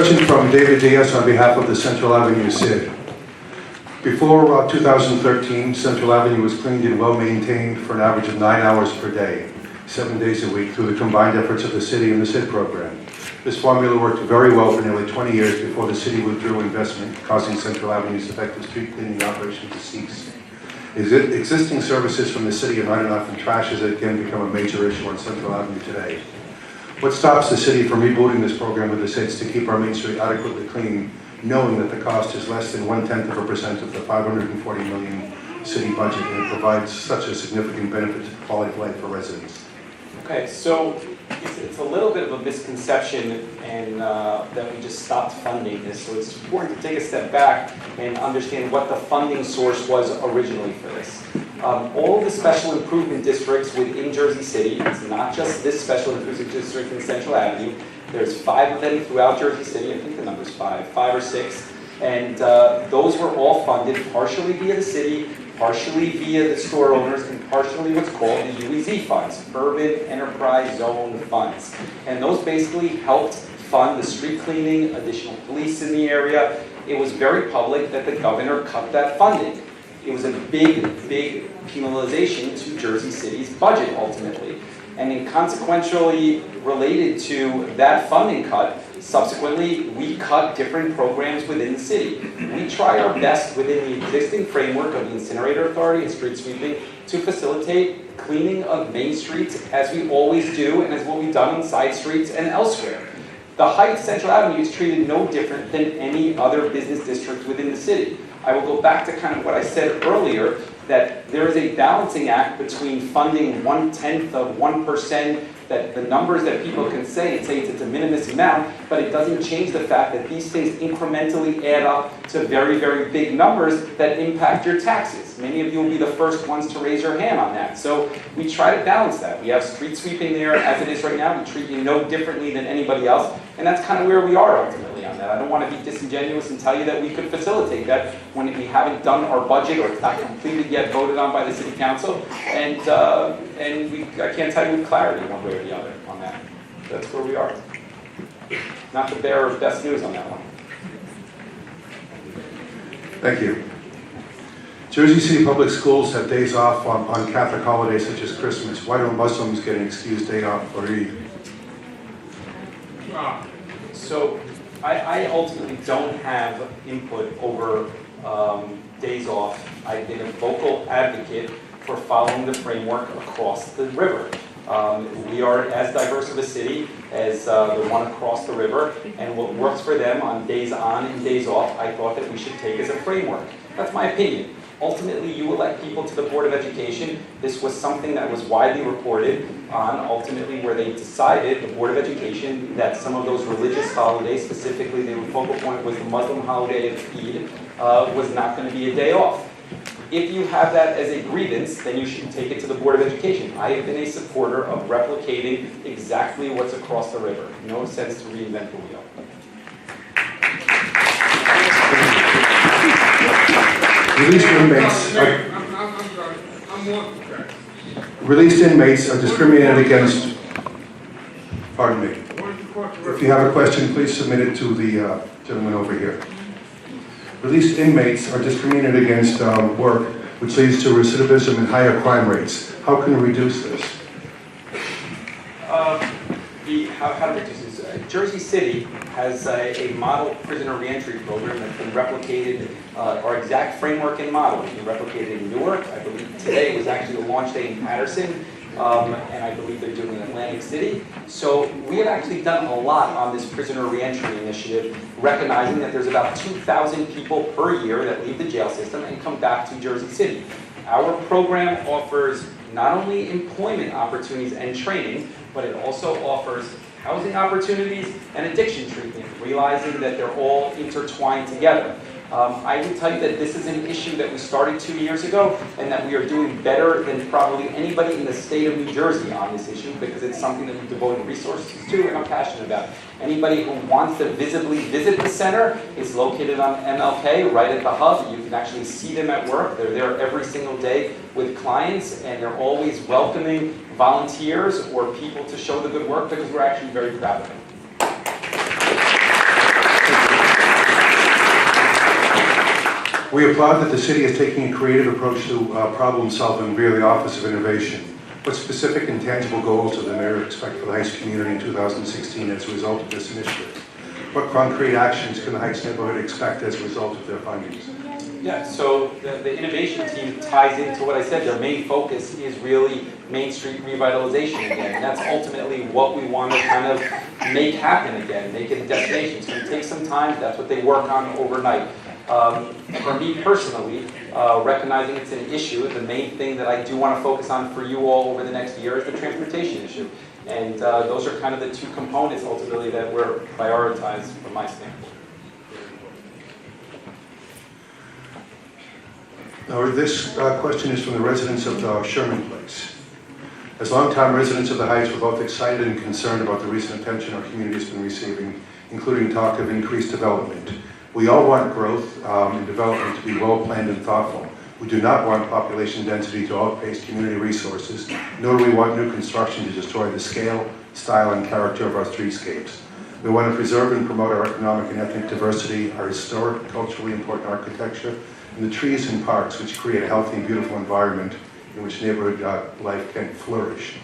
question from David Diaz on behalf of the Central Avenue SID. Before 2013, Central Avenue was cleaned and well-maintained for an average of 9 hours per day, 7 days a week, through the combined efforts of the city and the SID program. This formula worked very well for nearly 20 years before the city withdrew investment, causing Central Avenue's effective street cleaning operation to cease. Existing services from the city are not enough, and trash has again become a major issue on Central Avenue today. What stops the city from rebooting this program with the SIDS to keep our main street adequately clean, knowing that the cost is less than 0.1% of the $540 million city budget, and it provides such a significant benefit to the quality of life for residents? Okay, so it's a little bit of a misconception and that we just stopped funding this. So it's important to take a step back and understand what the funding source was originally for this. All of the special improvement districts within Jersey City, it's not just this special improvement district in Central Avenue, there's 5 of them throughout Jersey City. I think the number's 5 or 6. And those were all funded partially via the city, partially via the store owners, and partially what's called the UEZ funds, Urban Enterprise Zone funds. And those basically helped fund the street cleaning, additional police in the area. It was very public that the governor cut that funding. It was a big penalization to Jersey City's budget ultimately. And then consequentially related to that funding cut, subsequently, we cut different programs within the city. We try our best within the existing framework of the Incinerator Authority and street sweeping to facilitate cleaning of main streets as we always do and as what we've done on side streets and elsewhere. The Heights Central Avenue is treated no different than any other business district within the city. I will go back to kind of what I said earlier, that there is a balancing act between funding 1/10 of 1%, that the numbers that people can say it's a minimus amount, but it doesn't change the fact that these things incrementally add up to very, very big numbers that impact your taxes. Many of you will be the first ones to raise your hand on that. So we try to balance that. We have street sweeping there as it is right now. We treat you no differently than anybody else, and that's kind of where we are ultimately on that. I don't want to be disingenuous and tell you that we could facilitate that when we haven't done our budget or it's not completed yet voted on by the city council, and I can't tell you with clarity one way or the other on that. That's where we are. Not the bearer of best news on that one. Thank you. Jersey City Public Schools have days off on Catholic holidays such as Christmas. Why don't Muslims get an excused day off for Eid? So I ultimately don't have input over days off. I've been a vocal advocate for following the framework across the river. We are as diverse of a city as the one across the river, and what works for them on days on and days off, I thought that we should take as a framework. That's my opinion. Ultimately, you elect people to the Board of Education. This was something that was widely reported on, ultimately, where they decided, the Board of Education, that some of those religious holidays, specifically the focal point was the Muslim holiday of Eid, was not going to be a day off. If you have that as a grievance, then you should take it to the Board of Education. I have been a supporter of replicating exactly what's across the river. No sense to reinvent the wheel. Released inmates are discriminated against. Pardon me. If you have a question, please submit it to the gentleman over here. Released inmates are discriminated against work, which leads to recidivism and higher crime rates. How can we reduce this? How to reduce this? Jersey City has a model prisoner reentry program that's been replicated, our exact framework and model has been replicated in Newark. I believe today was actually the launch day in Patterson, and I believe they're doing it in Atlantic City. So we have actually done a lot on this prisoner reentry initiative, recognizing that there's about 2,000 people per year that leave the jail system and come back to Jersey City. Our program offers not only employment opportunities and training, but it also offers housing opportunities and addiction treatment, realizing that they're all intertwined together. I can tell you that this is an issue that we started 2 years ago, and that we are doing better than probably anybody in the state of New Jersey on this issue, because it's something that we've devoted resources to and I'm passionate about. Anybody who wants to visibly visit the center, it's located on MLK, right at the hub. You can actually see them at work. They're there every single day with clients, and they're always welcoming volunteers or people to show the good work, because we're actually very proud of them. We applaud that the city is taking a creative approach to problem solving via the Office of Innovation. What specific and tangible goals does the mayor expect for the Heights community in 2016 as a result of this initiative? What concrete actions can the Heights neighborhood expect as a result of their findings? Yeah, so the innovation team ties into what I said. Their main focus is really Main Street revitalization again. And that's ultimately what we want to kind of make happen again, make it a destination. It's going to take some time. That's what they work on overnight. For me personally, recognizing it's an issue, the main thing that I do want to focus on for you all over the next year is the transportation issue. And those are kind of the two components ultimately that we're prioritized from my standpoint. Now, this question is from the residents of Sherman Place. As longtime residents of the Heights, we're both excited and concerned about the recent attention our community has been receiving, including talk of increased development. We all want growth and development to be well planned and thoughtful. We do not want population density to outpace community resources, nor do we want new construction to destroy the scale, style, and character of our streetscapes. We want to preserve and promote our economic and ethnic diversity, our historic, culturally important architecture, and the trees and parks which create a healthy and beautiful environment in which neighborhood life can flourish.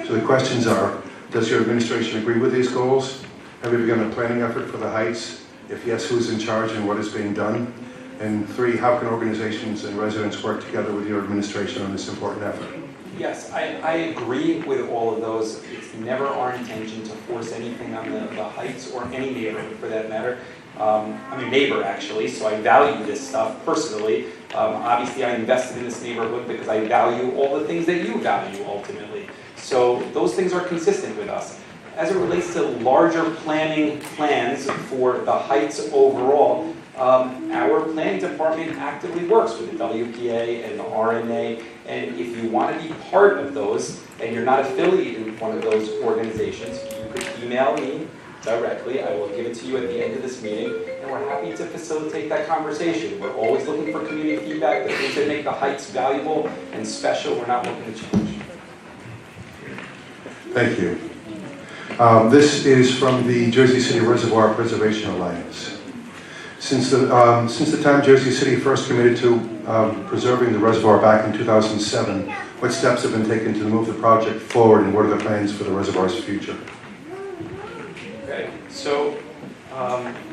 So the questions are, does your administration agree with these goals? Have you begun a planning effort for the Heights? If yes, who's in charge and what is being done? And 3, how can organizations and residents work together with your administration on this important effort? Yes, I agree with all of those. It's never our intention to force anything on the Heights or any neighborhood for that matter. I'm a neighbor actually, so I value this stuff personally. Obviously I invested in this neighborhood because I value all the things that you value ultimately. So those things are consistent with us. As it relates to larger planning plans for the Heights overall, our planning department actively works with the WPA and the RNA, and if you want to be part of those and you're not affiliated with one of those organizations, you could email me directly. I will give it to you at the end of this meeting, and we're happy to facilitate that conversation. We're always looking for community feedback, the things that make the Heights valuable and special. We're not looking to change. Thank you. This is from the Jersey City Reservoir Preservation Alliance. Since the time Jersey City first committed to preserving the reservoir back in 2007, what steps have been taken to move the project forward, and what are the plans for the reservoir's future? Okay, so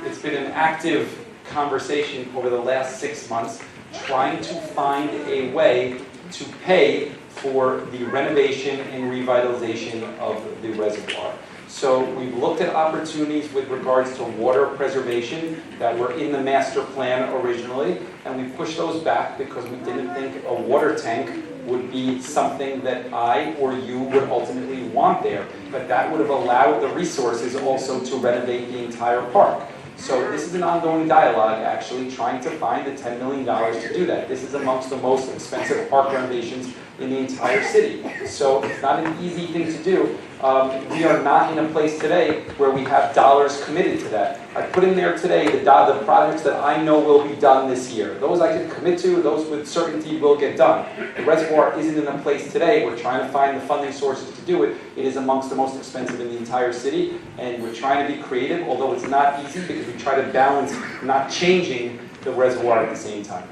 it's been an active conversation over the last 6 months trying to find a way to pay for the renovation and revitalization of the reservoir. So we've looked at opportunities with regards to water preservation that were in the master plan originally, and we pushed those back because we didn't think a water tank would be something that I or you would ultimately want there, but that would have allowed the resources also to renovate the entire park. So this is an ongoing dialogue, actually, trying to find the $10 million to do that. This is amongst the most expensive park renovations in the entire city. So it's not an easy thing to do. We are not in a place today where we have dollars committed to that. I put in there today the projects that I know will be done this year. Those I can commit to, those with certainty will get done. The reservoir isn't in a place today. We're trying to find the funding sources to do it. It is amongst the most expensive in the entire city, and we're trying to be creative, although it's not easy because we try to balance not changing the reservoir at the same time.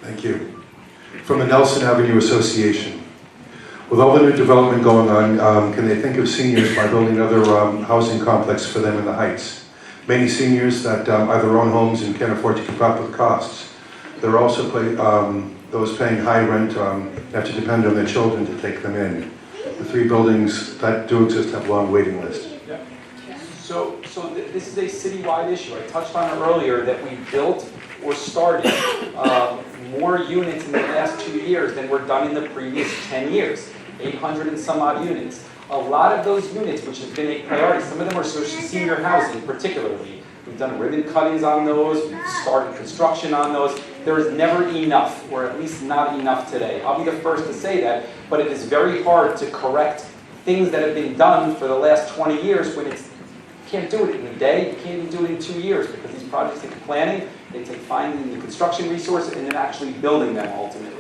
Thank you. From the Nelson Avenue Association. With all the new development going on, can they think of seniors by building another housing complex for them in the Heights? Many seniors that either own homes and can't afford to keep up with costs. There are also those paying high rent have to depend on their children to take them in. The 3 buildings that do exist have long waiting lists. Yeah. So this is a citywide issue. I touched on it earlier that we built or started more units in the last 2 years than were done in the previous 10 years. 800 and some odd units. A lot of those units, which has been a priority, some of them are senior housing particularly. We've done ribbon cuttings on those, we've started construction on those. There is never enough, or at least not enough today. I'll be the first to say that, but it is very hard to correct things that have been done for the last 20 years when you can't do it in a day, you can't even do it in 2 years because these projects take planning, they take finding the construction resources and then actually building them ultimately.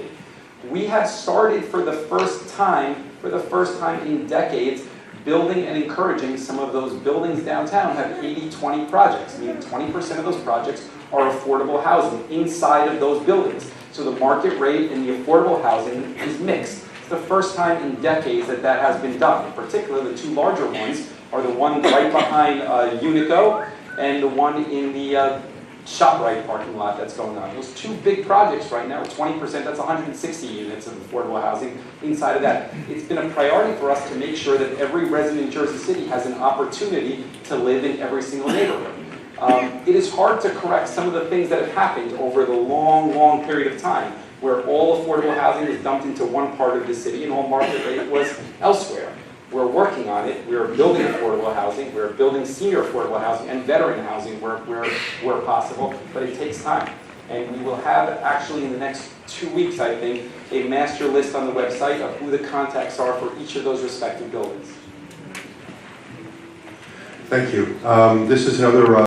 We have started for the first time in decades building and encouraging some of those buildings downtown have 80-20 projects, meaning 20% of those projects are affordable housing inside of those buildings. So the market rate in the affordable housing is mixed. It's the first time in decades that that has been done. In particular, the two larger ones are the one right behind Unico and the one in the ShopRite parking lot that's going on. Those two big projects right now, 20%, that's 160 units of affordable housing inside of that. It's been a priority for us to make sure that every resident in Jersey City has an opportunity to live in every single neighborhood. It is hard to correct some of the things that have happened over the long period of time, where all affordable housing was dumped into one part of the city and all market rate was elsewhere. We're working on it. We're building affordable housing. We're building senior affordable housing and veteran housing where possible, but it takes time. And we will have, actually in the next 2 weeks, I think, a master list on the website of who the contacts are for each of those respective buildings. Thank you. This is another